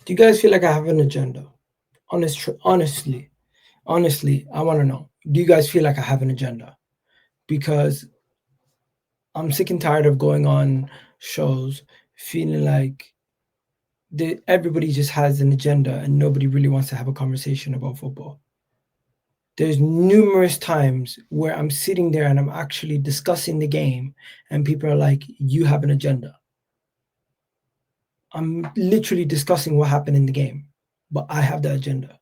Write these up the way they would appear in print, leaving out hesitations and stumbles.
Do you guys feel like I have an agenda? Honestly, honestly, I want to know. Do you guys feel like I have an agenda? Because I'm sick and tired of going on shows feeling like everybody just has an agenda and nobody really wants to have a conversation about football. There's numerous times where I'm sitting there and I'm actually discussing the game, and people are like, "You have an agenda." I'm literally discussing what happened in the game, but I have the agenda.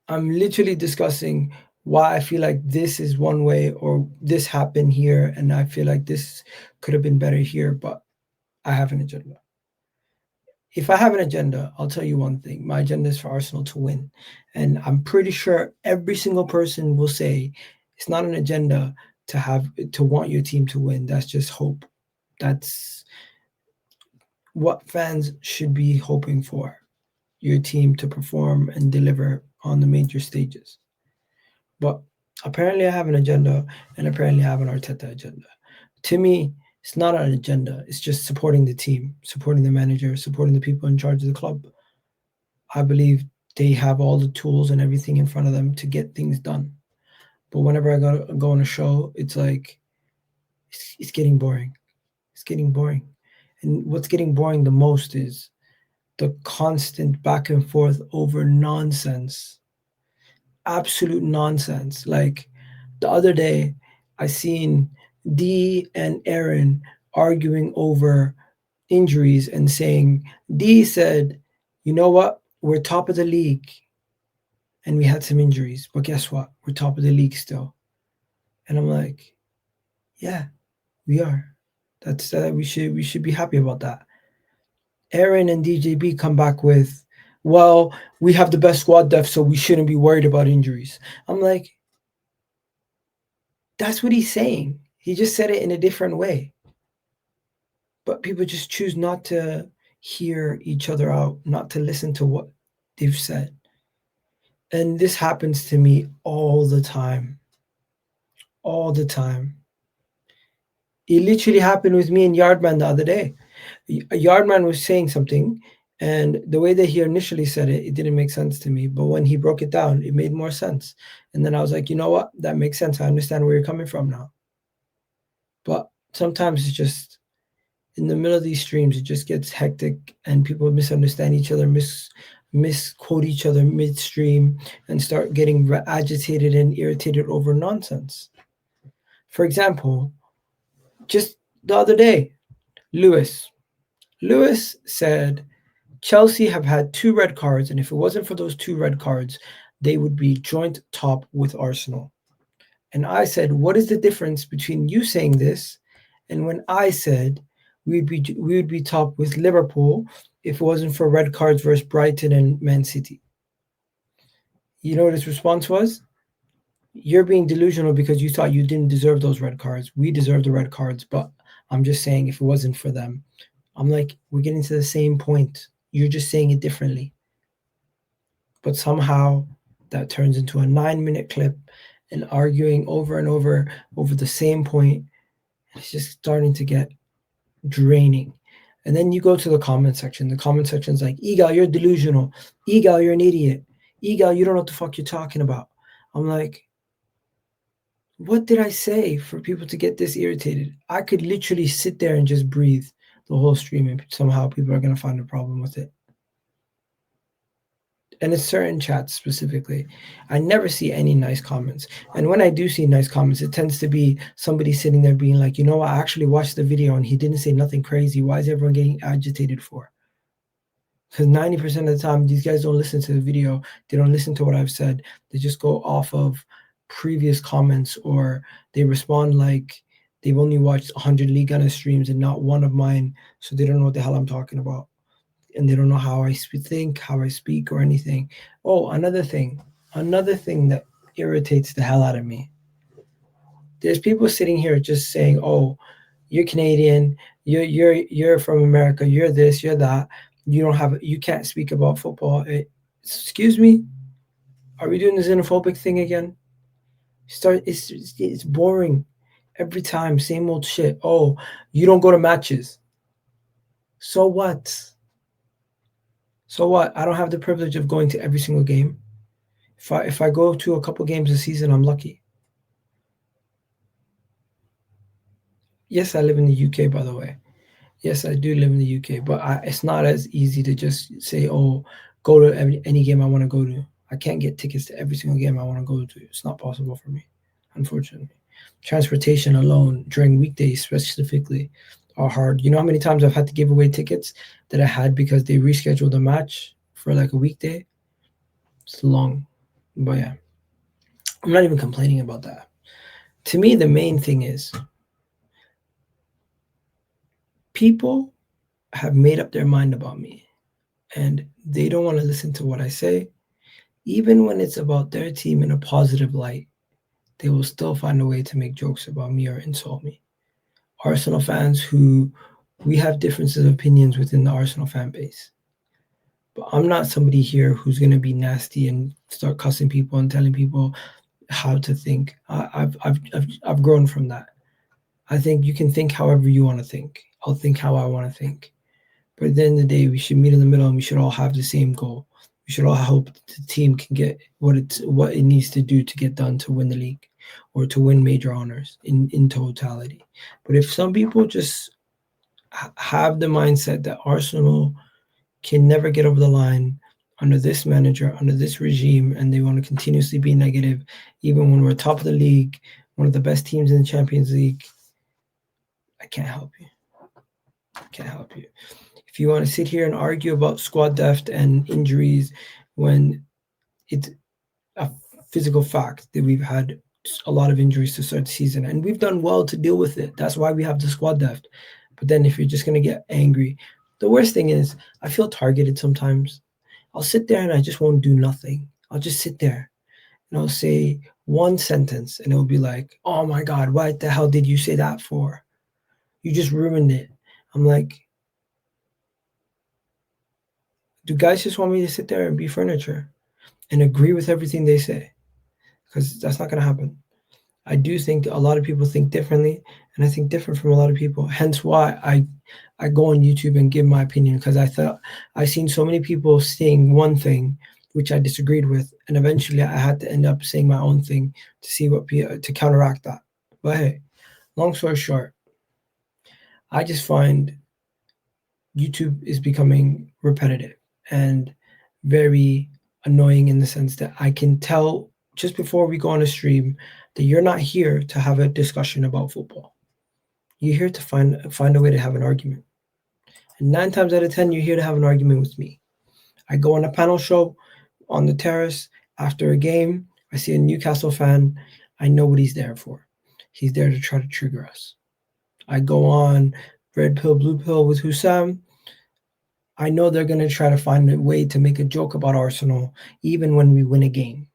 I'm literally discussing why I feel like this is one way or this happened here, and I feel like this could have been better here, but I have an agenda. If I have an agenda, I'll tell you one thing. My agenda is for Arsenal to win. And I'm pretty sure every single person will say it's not an agenda to want your team to win. That's just hope. That's what fans should be hoping for. Your team to perform and deliver on the major stages. But apparently I have an agenda and apparently I have an Arteta agenda. To me, it's not an agenda. It's just supporting the team, supporting the manager, supporting the people in charge of the club. I believe they have all the tools and everything in front of them to get things done. But whenever I go on a show, it's like it's getting boring. It's getting boring. And what's getting boring the most is the constant back and forth over nonsense. Absolute nonsense. Like the other day, I seen Dee and Aaron arguing over injuries and saying, Dee said, you know what? We're top of the league and we had some injuries, but guess what? We're top of the league still. And I'm like, yeah, we are. That's we should be happy about that. Aaron and DJB come back with, well, we have the best squad depth, so we shouldn't be worried about injuries. I'm like, that's what he's saying. He just said it in a different way. But people just choose not to hear each other out, not to listen to what they've said. And this happens to me all the time. All the time. It literally happened with me and Yardman the other day. Yardman was saying something, and the way that he initially said it, it didn't make sense to me. But when he broke it down, it made more sense. And then I was like, you know what? That makes sense. I understand where you're coming from now. But sometimes it's just in the middle of these streams, it just gets hectic, and people misunderstand each other, misquote each other midstream, and start getting agitated and irritated over nonsense. For example, just the other day, Lewis. Lewis said Chelsea have had two red cards, and if it wasn't for those two red cards, they would be joint top with Arsenal. And I said, what is the difference between you saying this and when I said we would be top with Liverpool if it wasn't for red cards versus Brighton and Man City? You know what his response was? You're being delusional because you thought you didn't deserve those red cards. We deserve the red cards, but I'm just saying if it wasn't for them. I'm like, we're getting to the same point. You're just saying it differently. But somehow that turns into a 9-minute clip and arguing over and over the same point. It's just starting to get draining. And then you go to the comment section. The comment section is like, Egal, you're delusional. Egal, you're an idiot. Egal, you don't know what the fuck you're talking about. I'm like, what did I say for people to get this irritated? I could literally sit there and just breathe the whole stream, and somehow people are going to find a problem with it. And it's certain chats specifically. I never see any nice comments. And when I do see nice comments, it tends to be somebody sitting there being like, you know what, I actually watched the video and he didn't say nothing crazy. Why is everyone getting agitated for? Because 90% of the time, these guys don't listen to the video. They don't listen to what I've said. They just go off of previous comments, or they respond like they've only watched 100 League Gunner streams and not one of mine. So they don't know what the hell I'm talking about. And they don't know how I think, how I speak, or anything. Oh, another thing that irritates the hell out of me. There's people sitting here just saying, "Oh, you're Canadian, you're from America, you're this, you're that. You can't speak about football." Excuse me, are we doing the xenophobic thing again? It's boring every time, same old shit. Oh, you don't go to matches. So what? So what? I don't have the privilege of going to every single game. If I go to a couple games a season, I'm lucky. Yes, I live in the UK, by the way. Yes, I do live in the UK, but it's not as easy to just say, "Oh, go to any game I want to go to." I can't get tickets to every single game I want to go to. It's not possible for me, unfortunately. Transportation alone during weekdays, specifically, are hard. You know how many times I've had to give away tickets that I had because they rescheduled a match for like a weekday? It's long, but yeah, I'm not even complaining about that. To me, the main thing is people have made up their mind about me and they don't want to listen to what I say. Even when it's about their team in a positive light, they will still find a way to make jokes about me or insult me. Arsenal fans who we have differences of opinions within the Arsenal fan base. But I'm not somebody here who's going to be nasty and start cussing people and telling people how to think. I've grown from that. I think you can think however you want to think. I'll think how I want to think. But at the end of the day, we should meet in the middle and we should all have the same goal. We should all hope the team can get what it needs to do to get done to win the league or to win major honors in totality. But if some people just have the mindset that Arsenal can never get over the line under this manager, under this regime, and they want to continuously be negative, even when we're top of the league, one of the best teams in the Champions League, I can't help you. I can't help you. If you want to sit here and argue about squad depth and injuries when it's a physical fact that we've had a lot of injuries to start the season and we've done well to deal with it. That's why we have the squad depth. But then if you're just going to get angry, the worst thing is I feel targeted sometimes. I'll sit there and I just won't do nothing. I'll just sit there and I'll say one sentence and it'll be like, "Oh my God, what the hell did you say that for? You just ruined it." I'm like, do guys just want me to sit there and be furniture and agree with everything they say? Because that's not going to happen. I do think a lot of people think differently, and I think different from a lot of people. Hence why I go on YouTube and give my opinion because I thought I seen so many people saying one thing which I disagreed with, and eventually I had to end up saying my own thing to see what to counteract that. But hey, long story short, I just find YouTube is becoming repetitive and very annoying in the sense that I can tell just before we go on a stream that you're not here to have a discussion about football. You're here to find a way to have an argument. And 9 times out of 10, you're here to have an argument with me. I go on a panel show on the terrace after a game. I see a Newcastle fan. I know what he's there for. He's there to try to trigger us. I go on Red Pill, Blue Pill with Hussam. I know they're going to try to find a way to make a joke about Arsenal, even when we win a game.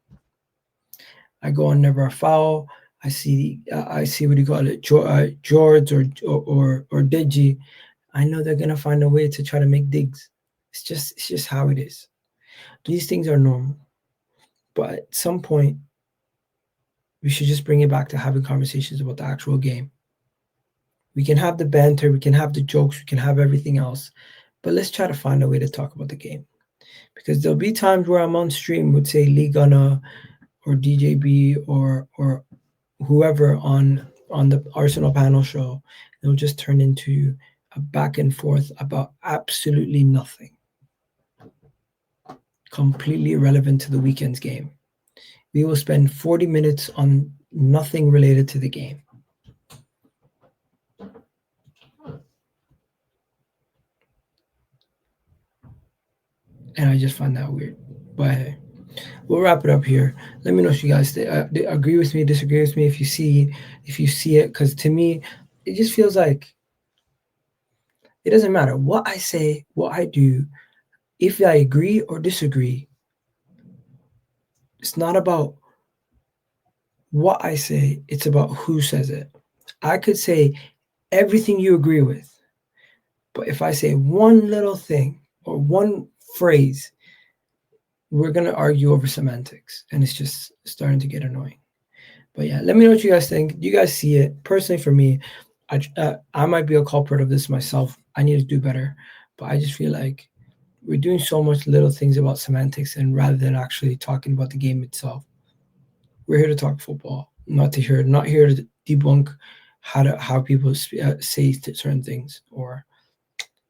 I go on Never a Foul. I see what you call it, George or Digi. I know they're gonna find a way to try to make digs. It's just how it is. These things are normal, but at some point, we should just bring it back to having conversations about the actual game. We can have the banter, we can have the jokes, we can have everything else, but let's try to find a way to talk about the game. Because there'll be times where I'm on stream with say Lee Gunna or DJB or whoever on the Arsenal panel show, it'll just turn into a back and forth about absolutely nothing, completely irrelevant to the weekend's game. We will spend 40 minutes on nothing related to the game. And I just find that weird. But hey, we'll wrap it up here. Let me know if you guys agree with me, disagree with me, if you see it, because to me, it just feels like it doesn't matter what I say, what I do. If I agree or disagree, it's not about what I say, it's about who says it. I could say everything you agree with, but if I say one little thing or one phrase, we're going to argue over semantics, and it's just starting to get annoying. But yeah, let me know what you guys think. Do you guys see it? Personally, for me, I might be a culprit of this myself. I need to do better, but I just feel like we're doing so much little things about semantics, and rather than actually talking about the game itself. We're here to talk football, not here to debunk how people say certain things, or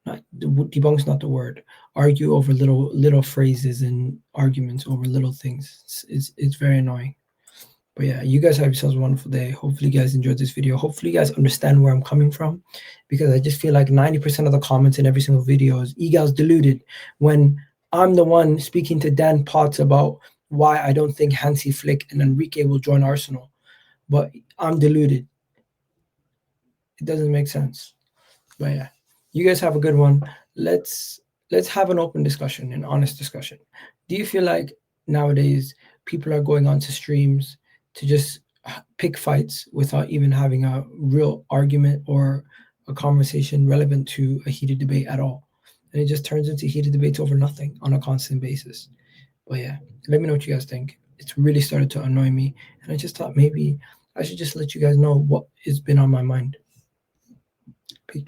not debunk's not the word. Argue over little phrases and arguments over little things. It's very annoying. But yeah, you guys have yourselves a wonderful day. Hopefully you guys enjoyed this video. Hopefully you guys understand where I'm coming from, because I just feel like 90% of the comments in every single video is Egal's deluded, when I'm the one speaking to Dan Potts about why I don't think Hansi Flick and Enrique will join Arsenal. But I'm deluded. It doesn't make sense. But yeah, you guys have a good one. Let's have an open discussion, an honest discussion. Do you feel like nowadays people are going onto streams to just pick fights without even having a real argument or a conversation relevant to a heated debate at all? And it just turns into heated debates over nothing on a constant basis. But yeah, let me know what you guys think. It's really started to annoy me, and I just thought maybe I should just let you guys know what has been on my mind. Peace.